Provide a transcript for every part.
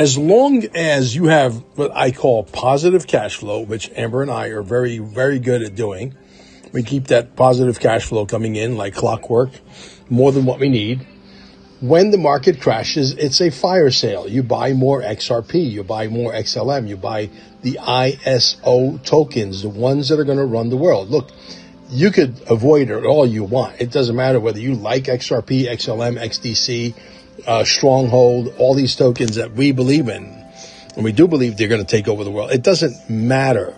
as long as you have what I call positive cash flow, which Amber and I are very, very good at doing, we keep that positive cash flow coming in like clockwork, more than what we need. When the market crashes, it's a fire sale. You buy more XRP, you buy more XLM, you buy the ISO tokens, the ones that are going to run the world. Look, you could avoid it all you want. It doesn't matter whether you like XRP, XLM, XDC, Stronghold, all these tokens that we believe in, and we do believe they're going to take over the world. It doesn't matter.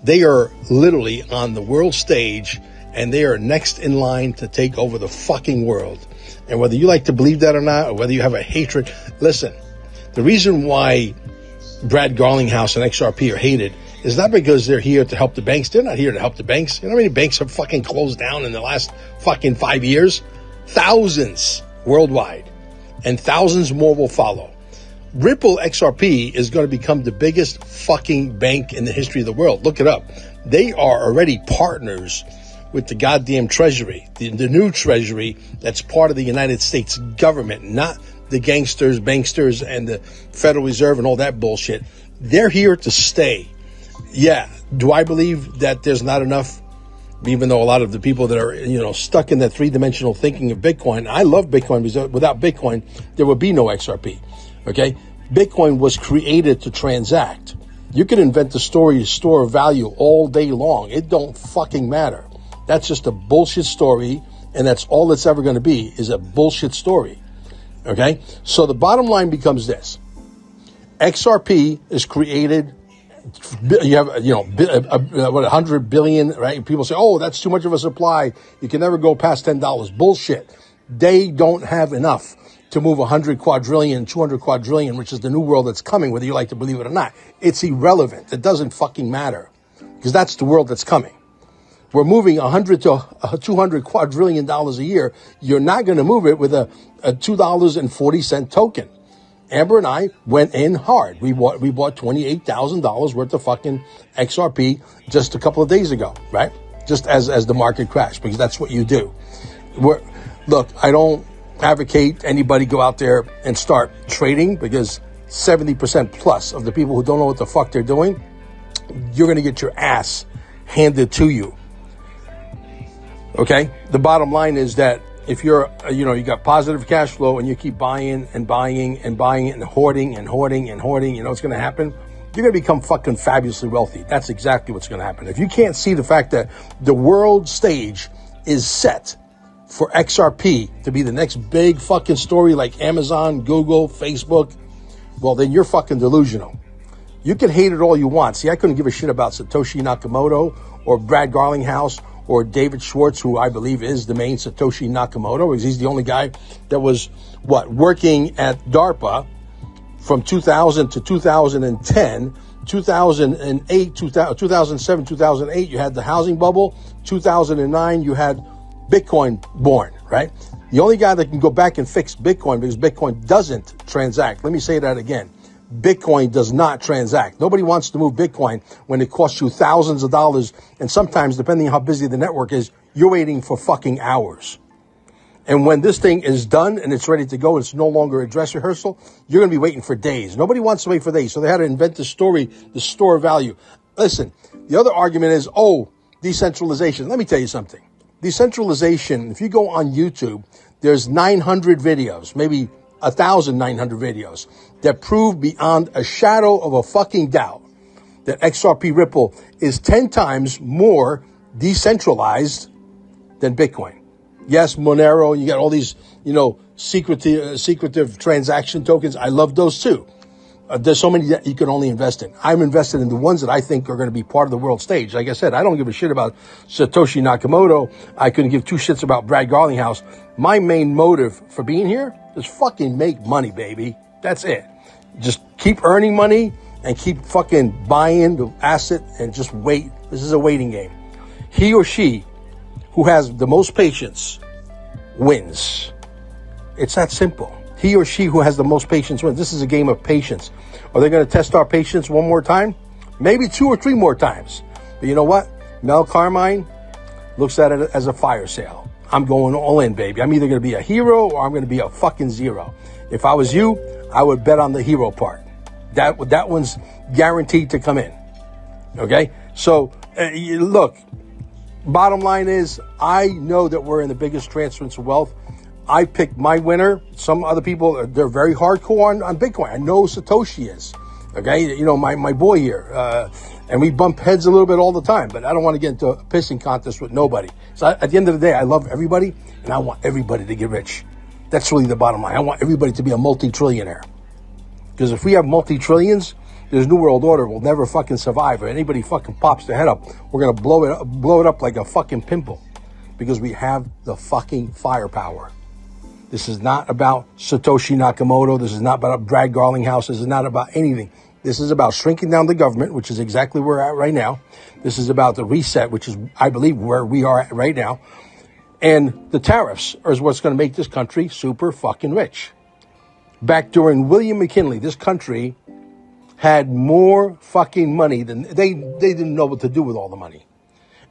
They are literally on the world stage, and they are next in line to take over the fucking world. And whether you like to believe that or not, or whether you have a hatred, listen, the reason why Brad Garlinghouse and XRP are hated is not because they're here to help the banks. They're not here to help the banks. You know how many banks have fucking closed down in the last fucking 5 years? Thousands worldwide. And thousands more will follow. Ripple XRP is going to become the biggest fucking bank in the history of the world. Look it up. They are already partners with the goddamn treasury, the new treasury that's part of the United States government, not the gangsters, banksters, and the Federal Reserve and all that bullshit. They're here to stay. Yeah. Do I believe that there's not enough? Even though a lot of the people that are, stuck in that three-dimensional thinking of Bitcoin, I love Bitcoin because without Bitcoin, there would be no XRP. Okay? Bitcoin was created to transact. You can invent a story, a store of value all day long. It don't fucking matter. That's just a bullshit story, and that's all it's ever going to be is a bullshit story. Okay? So the bottom line becomes this. XRP is created. You have, 100 billion, right? People say, oh, that's too much of a supply. You can never go past $10. Bullshit. They don't have enough to move 100 quadrillion, 200 quadrillion, which is the new world that's coming, whether you like to believe it or not. It's irrelevant. It doesn't fucking matter because that's the world that's coming. We're moving 100 to 200 quadrillion dollars a year. You're not going to move it with a $2.40 token. Amber and I went in hard. We bought $28,000 worth of fucking XRP just a couple of days ago, right? Just as the market crashed, because that's what you do. Look, I don't advocate anybody go out there and start trading because 70% plus of the people who don't know what the fuck they're doing, you're going to get your ass handed to you. Okay? The bottom line is that if you're, you got positive cash flow and you keep buying and buying and buying and hoarding and hoarding and hoarding, you know what's going to happen? You're going to become fucking fabulously wealthy. That's exactly what's going to happen. If you can't see the fact that the world stage is set for XRP to be the next big fucking story like Amazon, Google, Facebook, well, then you're fucking delusional. You can hate it all you want. See, I couldn't give a shit about Satoshi Nakamoto or Brad Garlinghouse or David Schwartz, who I believe is the main Satoshi Nakamoto, because he's the only guy that was, working at DARPA from 2000 to 2010, 2008, 2007, 2008, you had the housing bubble, 2009, you had Bitcoin born, right? The only guy that can go back and fix Bitcoin, because Bitcoin doesn't transact. Let me say that again. Bitcoin does not transact. Nobody wants to move Bitcoin when it costs you thousands of dollars. And sometimes, depending on how busy the network is, you're waiting for fucking hours. And when this thing is done and it's ready to go, it's no longer a dress rehearsal, you're going to be waiting for days. Nobody wants to wait for days. So they had to invent the store of value. Listen, the other argument is, decentralization. Let me tell you something. Decentralization, if you go on YouTube, there's 900 videos, maybe 1,900 videos that prove beyond a shadow of a fucking doubt that XRP Ripple is 10 times more decentralized than Bitcoin. Yes, Monero, you got all these, secretive transaction tokens. I love those too. There's so many that you can only invest in. I'm invested in the ones that I think are going to be part of the world stage. Like I said, I don't give a shit about Satoshi Nakamoto. I couldn't give two shits about Brad Garlinghouse. My main motive for being here is fucking make money, baby. That's it. Just keep earning money and keep fucking buying the asset and just wait. This is a waiting game. He or she who has the most patience wins. It's that simple. He or she who has the most patience wins. This is a game of patience. Are they going to test our patience one more time? Maybe 2 or 3 more times. But you know what? Mel Carmine looks at it as a fire sale. I'm going all in, baby. I'm either going to be a hero or I'm going to be a fucking zero. If I was you, I would bet on the hero part. That one's guaranteed to come in. Okay? So, look, bottom line is, I know that we're in the biggest transference of wealth. I picked my winner. Some other people, they're very hardcore on Bitcoin. I know Satoshi is. Okay? You know, my boy here. And we bump heads a little bit all the time, but I don't want to get into a pissing contest with nobody. So at the end of the day, I love everybody, and I want everybody to get rich. That's really the bottom line. I want everybody to be a multi-trillionaire. Because if we have multi-trillions, this New World Order will never fucking survive. If anybody fucking pops their head up, we're going to blow it up like a fucking pimple. Because we have the fucking firepower. This is not about Satoshi Nakamoto. This is not about Brad Garlinghouse. This is not about anything. This is about shrinking down the government, which is exactly where we're at right now. This is about the reset, which is, I believe, where we are at right now. And the tariffs is what's going to make this country super fucking rich. Back during William McKinley, this country had more fucking money than they didn't know what to do with all the money.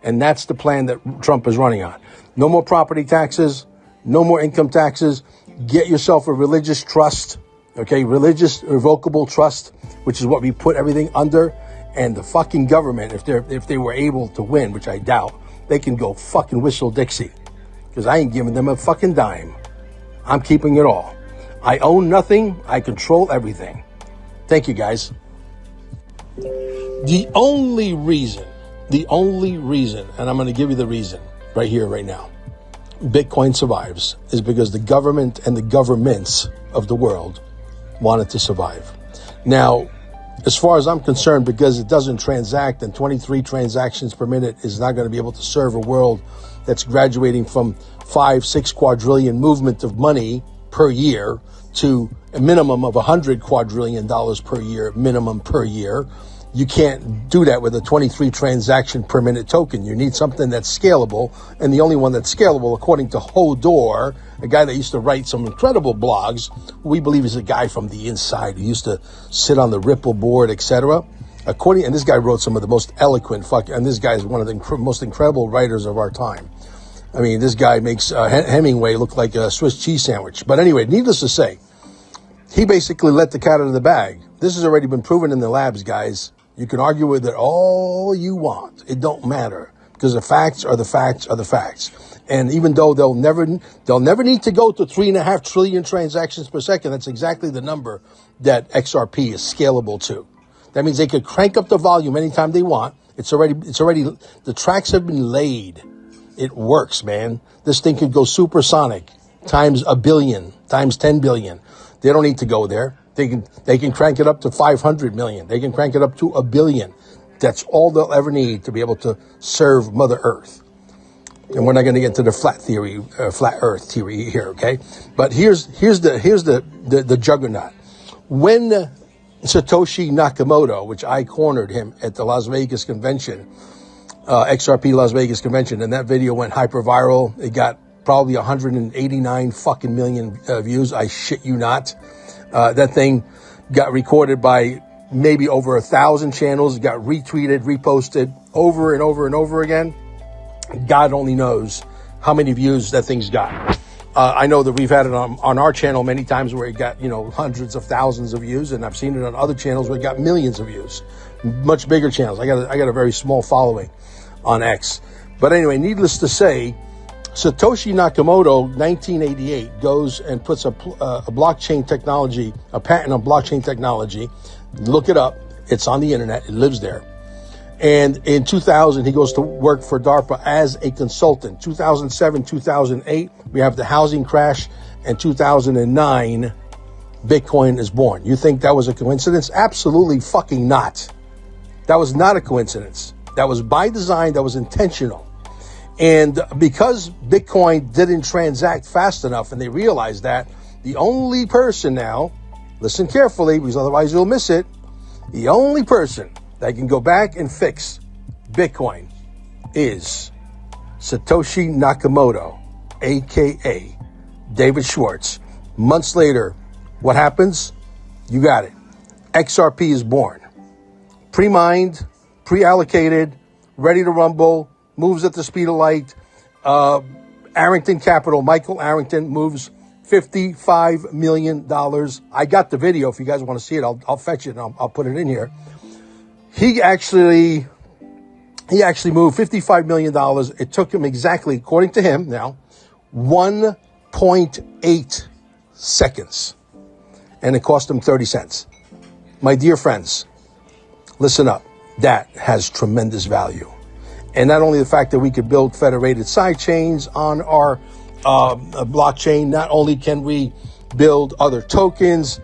And that's the plan that Trump is running on. No more property taxes, no more income taxes. Get yourself a religious trust, okay? Religious irrevocable trust, which is what we put everything under. And the fucking government, if they were able to win, which I doubt, they can go fucking whistle Dixie. Because I ain't giving them a fucking dime. I'm keeping it all. I own nothing. I control everything. Thank you, guys. The only reason, and I'm going to give you the reason right here, right now, Bitcoin survives is because the government and the governments of the world want it to survive. Now, as far as I'm concerned, because it doesn't transact and 23 transactions per minute is not going to be able to serve a world that's graduating from 5-6 quadrillion movement of money per year to a minimum of $100 quadrillion per year, minimum per year. You can't do that with a 23 transaction per minute token. You need something that's scalable. And the only one that's scalable, according to Hodor, a guy that used to write some incredible blogs, we believe is a guy from the inside who used to sit on the Ripple board, etc. And this guy wrote some of the most eloquent and this guy is one of the most incredible writers of our time. I mean, this guy makes Hemingway look like a Swiss cheese sandwich. But anyway, needless to say, he basically let the cat out of the bag. This has already been proven in the labs, guys. You can argue with it all you want. It don't matter because the facts are the facts are the facts. And even though they'll never need to go to 3.5 trillion transactions per second, that's exactly the number that XRP is scalable to. That means they could crank up the volume anytime they want. It's already, the tracks have been laid. It works, man. This thing could go supersonic times 1 billion, times 10 billion. They don't need to go there. They can crank it up to 500 million. They can crank it up to 1 billion. That's all they'll ever need to be able to serve Mother Earth. And we're not going to get into the flat Earth theory here, okay? But here's the juggernaut. When Satoshi Nakamoto, which I cornered him at the Las Vegas convention, XRP Las Vegas convention, and that video went hyper viral. It got probably 189 fucking million views. I shit you not. That thing got recorded by maybe over 1,000 channels, got retweeted, reposted over and over and over again. God only knows how many views that thing's got. I know that we've had it on our channel many times where it got, hundreds of thousands of views, and I've seen it on other channels where it got millions of views. Much bigger channels. I got a very small following on X. But anyway, needless to say, Satoshi Nakamoto, 1988, goes and puts a blockchain technology, a patent on blockchain technology. Look it up. It's on the internet. It lives there. And in 2000, he goes to work for DARPA as a consultant. 2007, 2008, we have the housing crash. And 2009, Bitcoin is born. You think that was a coincidence? Absolutely fucking not. That was not a coincidence. That was by design. That was intentional. And because Bitcoin didn't transact fast enough and they realized that, the only person now, listen carefully because otherwise you'll miss it, the only person that can go back and fix Bitcoin is Satoshi Nakamoto, a.k.a. David Schwartz. Months later, what happens? You got it. XRP is born. Pre-mined, pre-allocated, ready to rumble, moves at the speed of light. Arrington Capital, Michael Arrington, moves $55 million. I got the video. If you guys want to see it, I'll fetch it and I'll put it in here. He actually moved $55 million. It took him exactly, according to him now, 1.8 seconds. And it cost him 30 cents. My dear friends, listen up. That has tremendous value. And not only the fact that we could build federated side chains on our blockchain, not only can we build other tokens,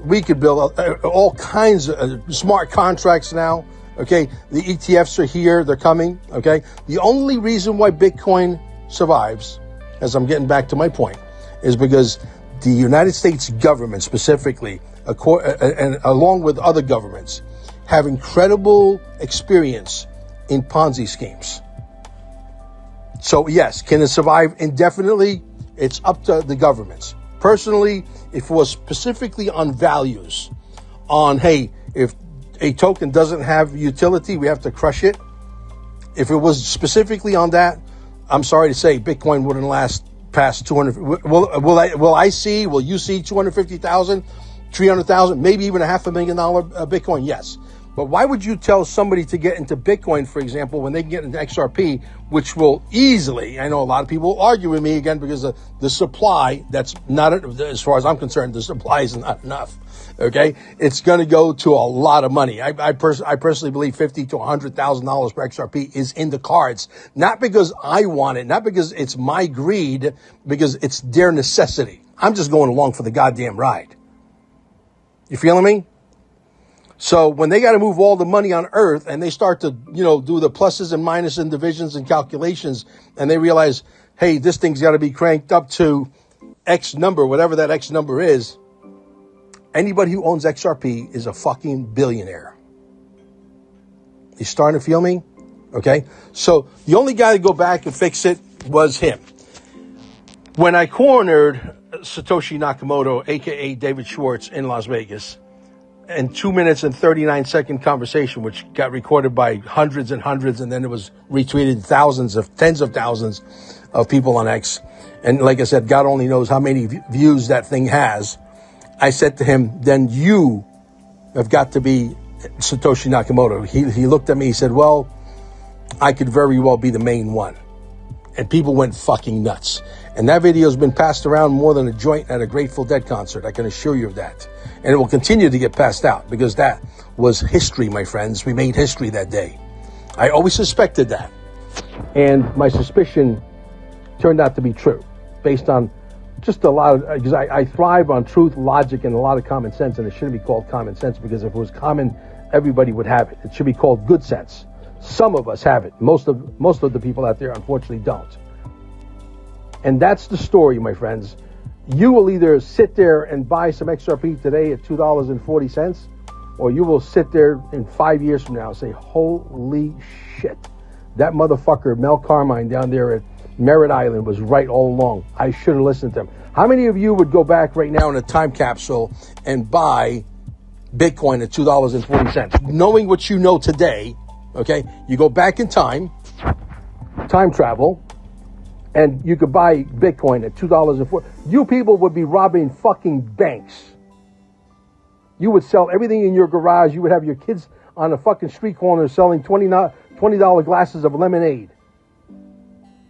we could build all kinds of smart contracts now. Okay, the ETFs are here, they're coming. Okay, the only reason why Bitcoin survives, as I'm getting back to my point, is because the United States government specifically, and along with other governments, have incredible experience in Ponzi schemes. So yes, can it survive indefinitely? It's up to the governments. Personally, if it was specifically on values, on, hey, if a token doesn't have utility, we have to crush it. If it was specifically on that, I'm sorry to say, Bitcoin wouldn't last past 200. Will you see 250,000, 300,000, maybe even $500,000 Bitcoin? Yes. But why would you tell somebody to get into Bitcoin, for example, when they can get into XRP, which will easily, I know a lot of people argue with me again because of the supply, that's not, as far as I'm concerned, the supply is not enough. Okay, it's going to go to a lot of money. I personally believe $50,000 to $100,000 per XRP is in the cards, not because I want it, not because it's my greed, because it's their necessity. I'm just going along for the goddamn ride. You feeling me? So when they got to move all the money on Earth and they start to, do the pluses and minuses and divisions and calculations, and they realize, hey, this thing's got to be cranked up to X number, whatever that X number is. Anybody who owns XRP is a fucking billionaire. You starting to feel me? Okay. So the only guy to go back and fix it was him. When I cornered Satoshi Nakamoto, aka David Schwartz, in Las Vegas, in 2 minutes and 39-second conversation, which got recorded by hundreds and hundreds, and then it was retweeted tens of thousands of people on X. And like I said, God only knows how many views that thing has. I said to him, then you have got to be Satoshi Nakamoto. He looked at me, he said, well, I could very well be the main one. And people went fucking nuts. And that video has been passed around more than a joint at a Grateful Dead concert. I can assure you of that. And it will continue to get passed out because that was history, my friends. We made history that day. I always suspected that. And my suspicion turned out to be true based on just a lot of, because I thrive on truth, logic, and a lot of common sense. And it shouldn't be called common sense because if it was common, everybody would have it. It should be called good sense. Some of us have it. Most of the people out there, unfortunately, don't. And that's the story, my friends. You will either sit there and buy some XRP today at $2.40, or you will sit there in 5 years from now and say, holy shit, that motherfucker, Mel Carmine down there at Merritt Island was right all along. I should have listened to him. How many of you would go back right now in a time capsule and buy Bitcoin at $2.40? Knowing what you know today, okay, you go back in time travel, and you could buy Bitcoin at $2.40. You people would be robbing fucking banks. You would sell everything in your garage. You would have your kids on a fucking street corner selling $20 glasses of lemonade,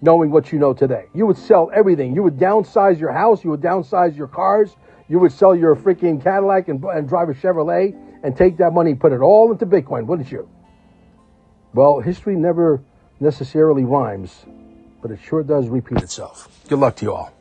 knowing what you know today. You would sell everything. You would downsize your house. You would downsize your cars. You would sell your freaking Cadillac and drive a Chevrolet and take that money and put it all into Bitcoin, wouldn't you? Well, history never necessarily rhymes, but it sure does repeat itself. Good luck to you all.